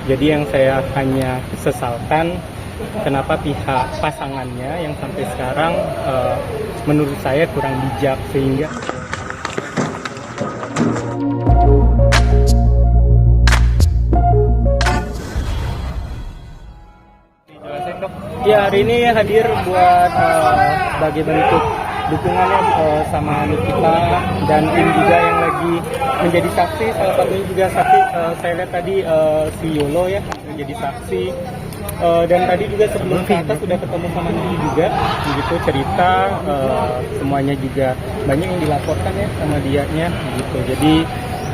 Jadi yang saya hanya sesalkan kenapa pihak pasangannya yang sampai sekarang menurut saya kurang bijak, sehingga ya hari ini hadir buat sebagai bentuk dukungannya sama Nikita dan tim juga yang lagi menjadi saksi. Salah satunya juga saksi saya lihat tadi si Yolo ya menjadi saksi. Dan tadi juga sebelum ke atas sudah ketemu sama Niki juga, begitu cerita semuanya juga banyak yang dilaporkan ya sama dianya, gitu. Jadi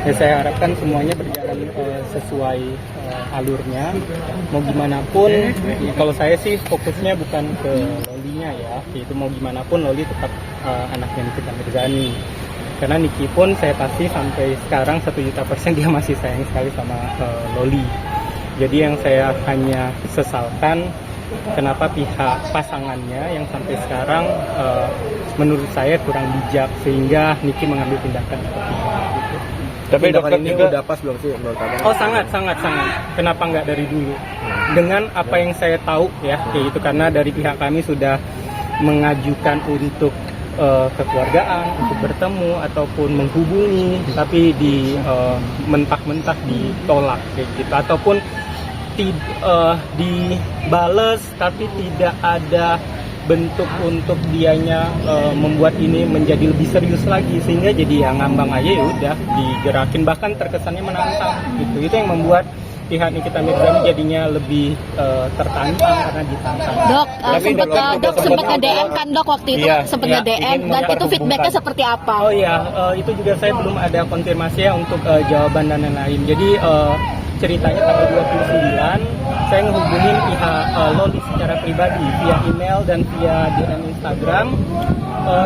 ya saya harapkan semuanya berjalan sesuai alurnya. Mau gimana pun, ya kalau saya sih fokusnya bukan ke Lolinya ya, itu mau gimana pun Loli tetap anaknya Nikita Mirzani. Karena Niki pun saya pasti sampai sekarang 1.000.000% dia masih sayang sekali sama Loli. Jadi yang saya hanya sesalkan kenapa pihak pasangannya yang sampai sekarang menurut saya kurang bijak, sehingga Niki mengambil tindakan seperti itu. Tapi dokter ini juga udah pas belum sih menurut kamu? Oh sangat. Kenapa nggak dari dulu? Dengan apa yang saya tahu ya, kayak itu karena dari pihak kami sudah mengajukan untuk kekeluargaan, untuk bertemu ataupun menghubungi, tapi di mentah-mentah ditolak kayak gitu, ataupun dibales tapi tidak ada bentuk untuk dianya membuat ini menjadi lebih serius lagi, sehingga jadi ya ngambang aja, ya udah digerakin, bahkan terkesannya menantang gitu. Itu yang membuat pihak Nikita Mirzani jadinya lebih tertantang karena ditantang. Dok, sempat nge-DM kan dok waktu itu, Iya, sempat iya, nge-DM ingin dan itu menghubungkan. feedbacknya seperti apa? Oh iya, itu juga saya belum ada konfirmasi ya untuk jawaban dan lain-lain. Jadi ceritanya tanggal 29 saya menghubungin pihak Loli secara pribadi via email dan via DM Instagram,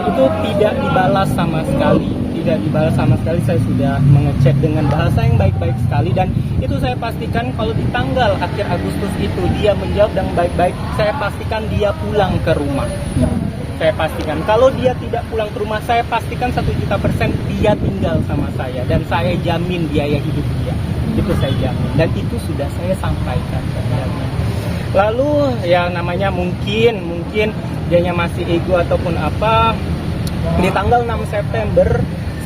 itu tidak dibalas sama sekali. Saya sudah mengechat dengan bahasa yang baik-baik sekali, dan itu saya pastikan kalau di tanggal akhir Agustus itu dia menjawab dengan baik-baik, saya pastikan dia pulang ke rumah. Saya pastikan kalau dia tidak pulang ke rumah, saya pastikan 1.000.000% dia tinggal sama saya, dan saya jamin biaya hidup dia. Itu saya jamin, dan itu sudah saya sampaikan. Lalu ya namanya mungkin dianya masih ego ataupun apa, di tanggal 6 September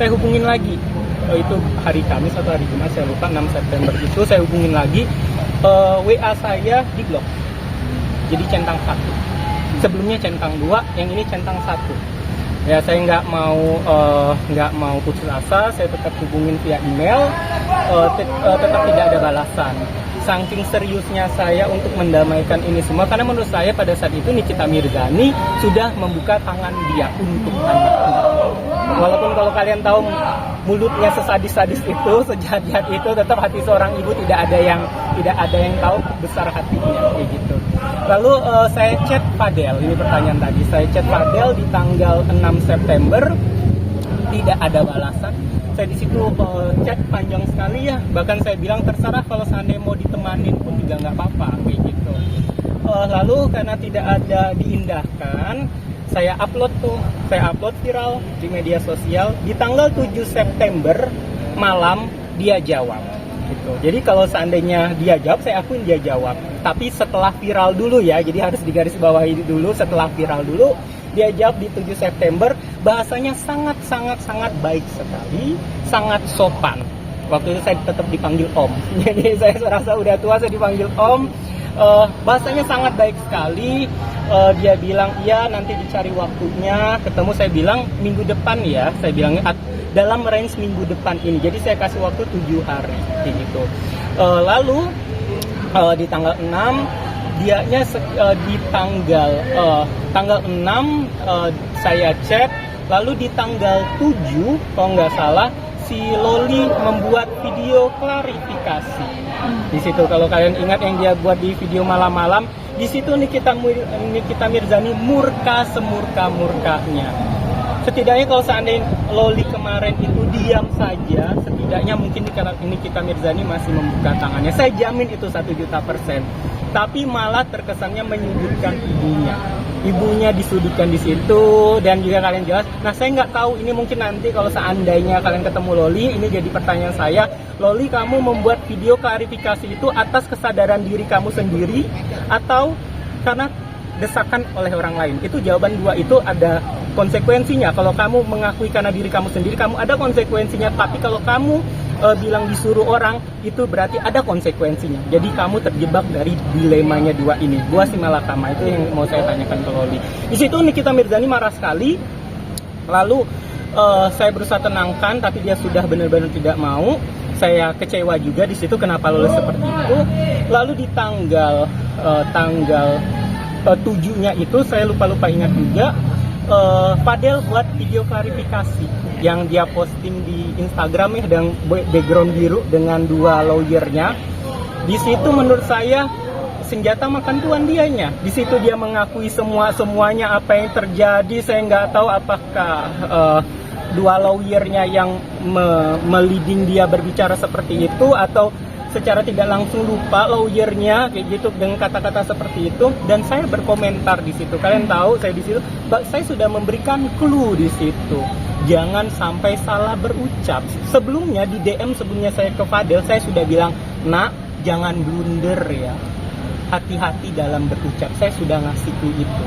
saya hubungin lagi, itu hari Kamis atau hari Jumat saya lupa, 6 September itu saya hubungin lagi, WA saya di blok, jadi centang 1, sebelumnya centang 2, yang ini centang 1. Ya saya nggak mau putus asa, saya tetap hubungin via email, tetap tidak ada balasan. Saking seriusnya saya untuk mendamaikan ini semua, karena menurut saya pada saat itu Nikita Mirzani sudah membuka tangan dia untuk anaknya. Walaupun kalau kalian tahu mulutnya sesadis-sadis itu, sejahat-jahat itu, tetap hati seorang ibu tidak ada yang tahu besar hatinya kayak gitu. Lalu saya chat Fadel, ini pertanyaan tadi, saya chat Fadel di tanggal 6 September, tidak ada balasan. Saya di situ chat panjang sekali ya, bahkan saya bilang terserah kalau seandainya mau ditemanin pun juga nggak apa-apa kayak gitu. Lalu karena tidak ada diindahkan, saya upload viral di media sosial. Di tanggal 7 September malam dia jawab gitu. Jadi kalau seandainya dia jawab, saya akuin dia jawab, tapi setelah viral dulu ya, jadi harus digarisbawahi dulu, setelah viral dulu dia jawab di 7 September. Bahasanya sangat baik sekali, sangat sopan. Waktu itu saya tetap dipanggil Om. Jadi saya merasa udah tua, saya dipanggil Om. Bahasanya sangat baik sekali. Dia bilang iya nanti dicari waktunya ketemu. Saya bilang minggu depan ya. Saya bilangnya dalam range minggu depan ini. Jadi saya kasih waktu 7 hari gitu. Lalu di tanggal 6 dianya di tanggal 6 saya chat. Lalu di tanggal 7 kalau nggak salah si Loli membuat video klarifikasi. Di situ kalau kalian ingat yang dia buat di video malam-malam, di situ Nikita Mirzani murka semurka-murkanya. Setidaknya kalau seandainya Loli kemarin itu diam saja, setidaknya mungkin Nikita Mirzani masih membuka tangannya. Saya jamin itu 1.000.000%. tapi malah terkesannya menyudutkan ibunya disudutkan di situ, dan juga kalian jelas. Nah, saya nggak tahu, ini mungkin nanti kalau seandainya kalian ketemu Loli, ini jadi pertanyaan saya, Loli, kamu membuat video klarifikasi itu atas kesadaran diri kamu sendiri atau karena desakan oleh orang lain? Itu jawaban dua itu ada konsekuensinya. Kalau kamu mengakui karena diri kamu sendiri, kamu ada konsekuensinya. Tapi kalau kamu bilang disuruh orang, itu berarti ada konsekuensinya. Jadi kamu terjebak dari dilemanya dua ini. Gua si malakama, itu yang mau saya tanyakan ke Loli. Di situ Nikita Mirzani marah sekali. Lalu saya berusaha tenangkan, tapi dia sudah benar-benar tidak mau. Saya kecewa juga di situ kenapa Loli seperti itu. Lalu di tanggal 7-nya itu saya lupa ingat juga, Fadel buat video klarifikasi yang dia posting di Instagram ya, dengan background biru dengan dua lawyernya. Di situ menurut saya senjata makan tuan dianya. Di situ dia mengakui semuanya apa yang terjadi. Saya nggak tahu apakah dua lawyernya yang meliding dia berbicara seperti itu, atau secara tidak langsung lupa lawyernya kayak gitu dengan kata-kata seperti itu. Dan saya berkomentar di situ. Kalian tahu saya di situ, saya sudah memberikan clue di situ. Jangan sampai salah berucap. Sebelumnya di DM sebelumnya saya ke Fadel, saya sudah bilang, "Nak, jangan blunder ya. Hati-hati dalam berucap." Saya sudah ngasih clue itu.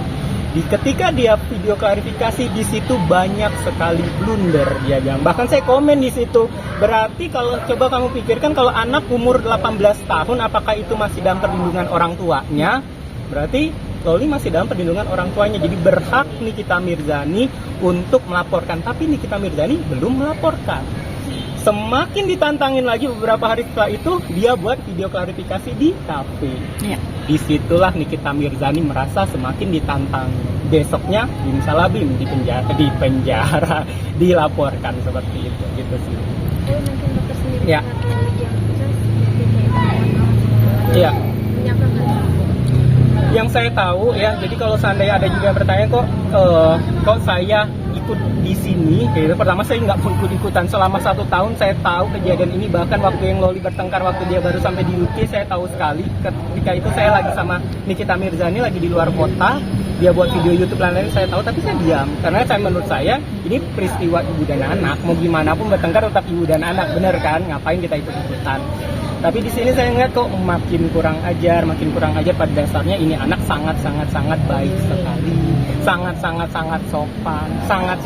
Ketika dia video klarifikasi, di situ banyak sekali blunder dia bilang. Bahkan saya komen di situ. Berarti kalau coba kamu pikirkan, kalau anak umur 18 tahun apakah itu masih dalam perlindungan orang tuanya? Berarti Loli masih dalam perlindungan orang tuanya. Jadi berhak Nikita Mirzani untuk melaporkan, tapi Nikita Mirzani belum melaporkan. Semakin ditantangin lagi beberapa hari setelah itu, dia buat video klarifikasi di kafe. Ya. Disitulah Nikita Mirzani merasa semakin ditantang. Besoknya bimsalabim di penjara dilaporkan seperti itu, gitu sih. Ya. Ya. Yang saya tahu ya, jadi kalau seandainya ada juga yang bertanya kok saya ikut di sini, gitu. Pertama saya nggak ikut-ikutan selama 1 tahun. Saya tahu kejadian ini, bahkan waktu yang Loli bertengkar waktu dia baru sampai di UK, saya tahu sekali. Ketika itu saya lagi sama Nikita Mirzani lagi di luar kota, dia buat video YouTube lain-lain, saya tahu, tapi saya diam karena menurut saya ini peristiwa ibu dan anak. Mau gimana pun bertengkar tetap ibu dan anak, bener kan? Ngapain kita ikut-ikutan? Tapi di sini saya ngeliat kok makin kurang ajar. Pada dasarnya ini anak sangat baik sekali, sangat sopan, sangat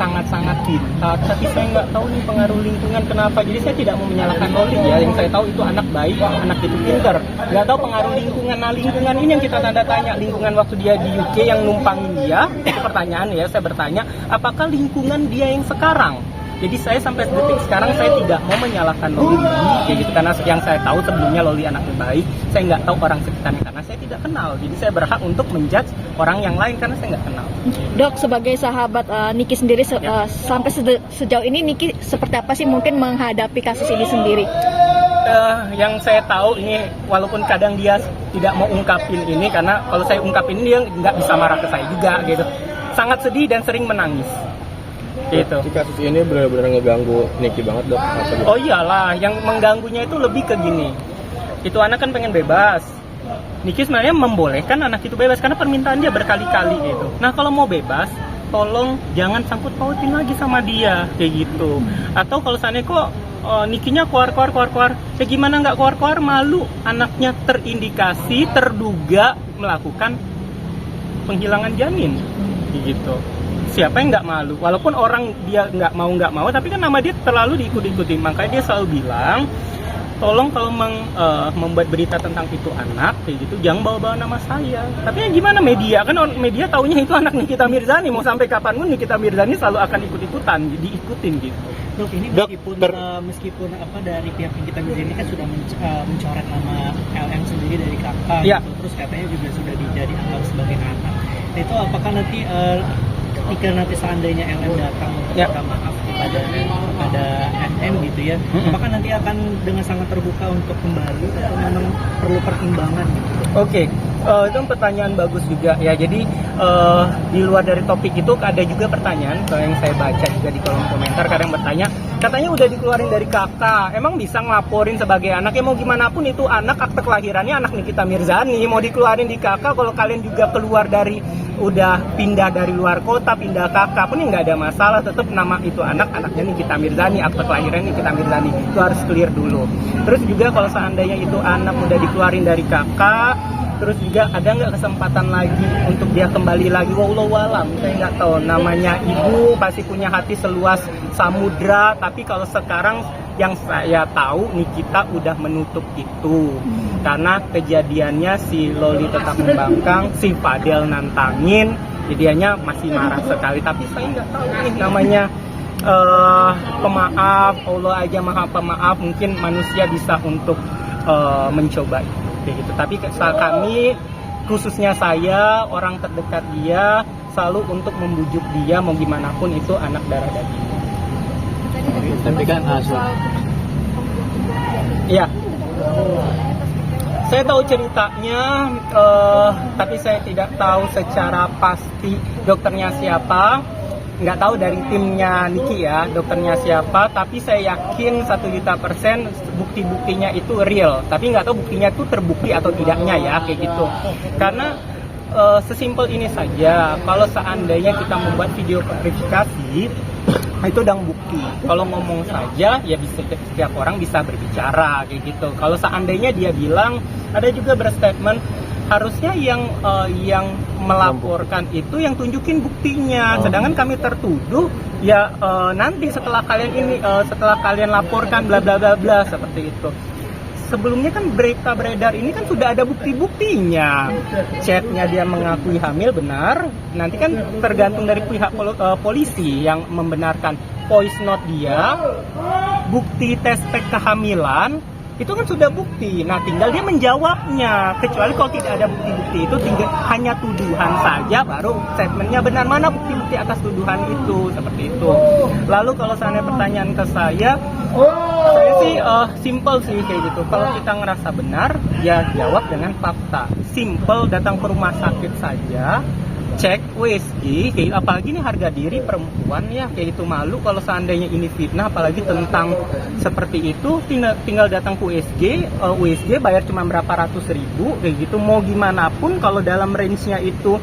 pintar. Tapi saya nggak tahu nih pengaruh lingkungan kenapa. Jadi saya tidak mau menyalahkan Loli ya. Yang saya tahu itu anak baik, anak itu pintar. Nggak tahu pengaruh lingkungan. Nah, lingkungan ini yang kita tanda tanya. Lingkungan waktu dia di UK yang numpangin dia, itu pertanyaan ya. Saya bertanya, apakah lingkungan dia yang sekarang? Jadi saya sampai detik sekarang saya tidak mau menyalahkan Loli kayak gitu, karena yang saya tahu sebelumnya Loli anaknya baik. Saya nggak tahu orang sekitarnya karena saya tidak kenal. Jadi saya berhak untuk menjudge orang yang lain karena saya nggak kenal. Dok, sebagai sahabat Niki sendiri, sampai sejauh ini Niki seperti apa sih mungkin menghadapi kasus ini sendiri? Yang saya tahu ini, walaupun kadang dia tidak mau ungkapin ini, karena kalau saya ungkapin ini dia nggak bisa marah ke saya juga gitu. Sangat sedih dan sering menangis. Gitu. Di kasus ini benar-benar ngeganggu Niki banget, Dok. Oh iyalah, yang mengganggunya itu lebih ke gini. Itu anak kan pengen bebas. Niki sebenarnya membolehkan anak itu bebas karena permintaan dia berkali-kali gitu. Nah, kalau mau bebas, tolong jangan sangkut pautin lagi sama dia kayak gitu. Atau kalau seandainya kok Nikinya keluar, ya gimana nggak keluar, malu anaknya terindikasi terduga melakukan penghilangan janin gitu. Siapa yang nggak malu? Walaupun orang dia nggak mau, tapi kan nama dia terlalu diikut-ikuti. Makanya dia selalu bilang, tolong kalau membuat berita tentang itu anak kayak gitu, jangan bawa-bawa nama saya. Tapi yang gimana media? Kan media taunya itu anak Nikita Mirzani. Mau sampai kapanpun Nikita Mirzani selalu akan ikut-ikutan, diikutin gitu. Dok, ini meskipun apa dari pihak Nikita Mirzani kan sudah mencoret nama LM sendiri dari kakak, ya. gitu. Terus katanya juga sudah dijadikan sebagai anak. Nah, itu apakah nanti ketika nanti seandainya LM datang untuk minta maaf kepada NM gitu ya, apakah nanti akan dengan sangat terbuka untuk kembali atau memang perlu pertimbangan gitu? Oke, itu pertanyaan bagus juga ya. Jadi di luar dari topik itu ada juga pertanyaan yang saya baca juga juga di kolom komentar kadang bertanya, katanya udah dikeluarin dari kakak, emang bisa ngelaporin sebagai anak? Ya mau gimana pun itu anak, akte kelahirannya anak Nikita Mirzani, mau dikeluarin di kakak, kalau kalian juga keluar dari, udah pindah dari luar kota, pindah kakak pun ya nggak ada masalah, tetap nama itu anaknya Nikita Mirzani, akte kelahiran Nikita Mirzani, itu harus clear dulu. Terus juga kalau seandainya itu anak udah dikeluarin dari kakak, terus juga ada nggak kesempatan lagi untuk dia kembali lagi? Wallahu alam, saya nggak tahu. Namanya ibu pasti punya hati seluas samudra, tapi kalau sekarang yang saya tahu Nikita udah menutup itu karena kejadiannya si Loli tetap membangkang, si Fadel nantangin, jadinya masih marah sekali. Tapi saya nggak tahu nih namanya pemaaf, Allah aja maha pemaaf, mungkin manusia bisa untuk mencoba itu kayak gitu. Tapi kami, khususnya saya, orang terdekat dia, selalu untuk membujuk dia mau gimana pun itu anak darah daging. Tapi kan Iya, saya tahu ceritanya, tapi saya tidak tahu secara pasti dokternya siapa. Nggak tahu dari timnya Niki ya, dokternya siapa. Tapi saya yakin 1.000.000% bukti-buktinya itu real. Tapi nggak tahu buktinya itu terbukti atau tidaknya ya, kayak gitu. Karena sesimpel ini saja, kalau seandainya kita membuat video verifikasi, itu udah bukti. Kalau ngomong saja ya bisa, setiap orang bisa berbicara kayak gitu. Kalau seandainya dia bilang, ada juga berstatement, harusnya yang melaporkan itu yang tunjukin buktinya. Sedangkan kami tertuduh ya nanti setelah kalian laporkan bla bla bla bla seperti itu. Sebelumnya kan berita beredar ini kan sudah ada bukti-buktinya. Chatnya dia mengakui hamil benar. Nanti kan tergantung dari pihak polisi yang membenarkan. Voice note dia, bukti tes pack kehamilan, itu kan sudah bukti. Nah tinggal dia menjawabnya. Kecuali kalau tidak ada bukti-bukti itu, tinggal hanya tuduhan saja, baru statementnya benar. Mana bukti-bukti atas tuduhan itu, seperti itu. Lalu kalau seandainya pertanyaan ke saya sih simple sih kayak gitu. Kalau kita ngerasa benar, ya jawab dengan fakta. Simple, datang ke rumah sakit saja, cek USG, kayak apalagi ini harga diri perempuan ya, kayak itu malu kalau seandainya ini fitnah, apalagi tentang seperti itu. Tinggal datang ke USG bayar cuma berapa ratus ribu kayak gitu. Mau gimana pun kalau dalam range-nya itu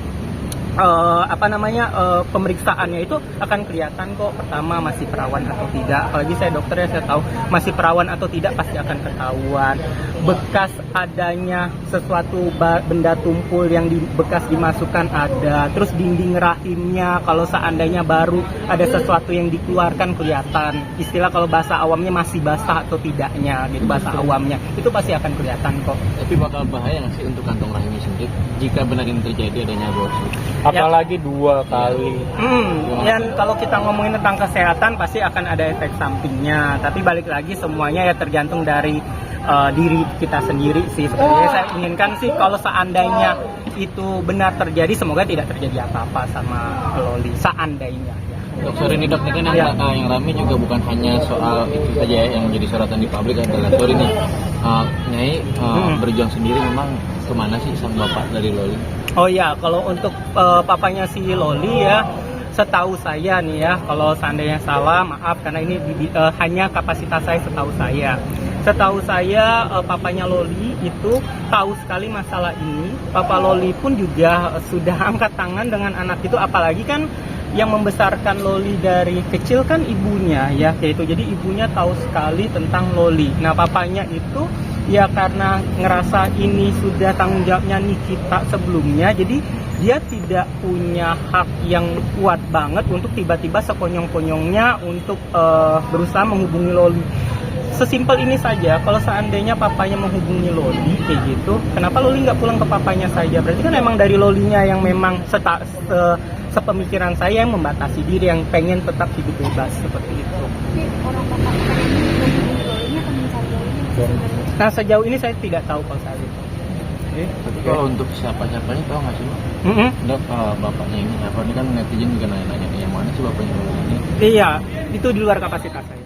pemeriksaannya itu akan kelihatan kok, pertama masih perawan atau tidak. Apalagi saya dokter ya, saya tahu masih perawan atau tidak pasti akan ketahuan. Bekas adanya sesuatu benda tumpul yang bekas dimasukkan ada, terus dinding rahimnya kalau seandainya baru ada sesuatu yang dikeluarkan kelihatan. Istilah kalau bahasa awamnya masih basah atau tidaknya gitu, bahasa awamnya itu pasti akan kelihatan kok. Tapi bakal bahaya nggak sih untuk kantong rahimnya sendiri jika benar ini terjadi adanya aborsi? Apalagi dua kali. Dan kalau kita ngomongin tentang kesehatan pasti akan ada efek sampingnya. Tapi balik lagi semuanya ya tergantung dari diri kita sendiri sih. Sebenarnya saya inginkan sih kalau seandainya itu benar terjadi, semoga tidak terjadi apa-apa sama Loli. Seandainya. Dok, sorry nih dok, ini kan yang rame juga bukan hanya soal itu saja ya yang menjadi sorotan di publik adalah sorry nih, Nyai berjuang sendiri memang kemana sih sang bapak dari Loli? Oh ya, kalau untuk papanya si Loli ya, setahu saya nih ya, kalau seandainya salah maaf karena ini hanya kapasitas saya setahu saya. Setahu saya papanya Loli itu tahu sekali masalah ini. Papa Loli pun juga sudah angkat tangan dengan anak itu, apalagi kan yang membesarkan Loli dari kecil kan ibunya ya, kayak itu. Jadi ibunya tahu sekali tentang Loli. Nah papanya itu ya karena ngerasa ini sudah tanggung jawabnya Nikita sebelumnya, jadi dia tidak punya hak yang kuat banget untuk tiba-tiba sekonyong-konyongnya untuk berusaha menghubungi Loli. Sesimpel ini saja, kalau seandainya papanya menghubungi Loli kayak gitu, kenapa Loli nggak pulang ke papanya saja? Berarti kan emang dari Lolinya yang memang sepemikiran saya yang membatasi diri, yang pengen tetap hidup bebas seperti itu. Nah sejauh ini saya tidak tahu kalau saya itu. Tapi kalau untuk siapa-siapanya tahu nggak sih? Dok, bapaknya ini siapa? Ini kan netizen juga nanya-nanya yang mana sih bapaknya ini? Iya, itu di luar kapasitas saya.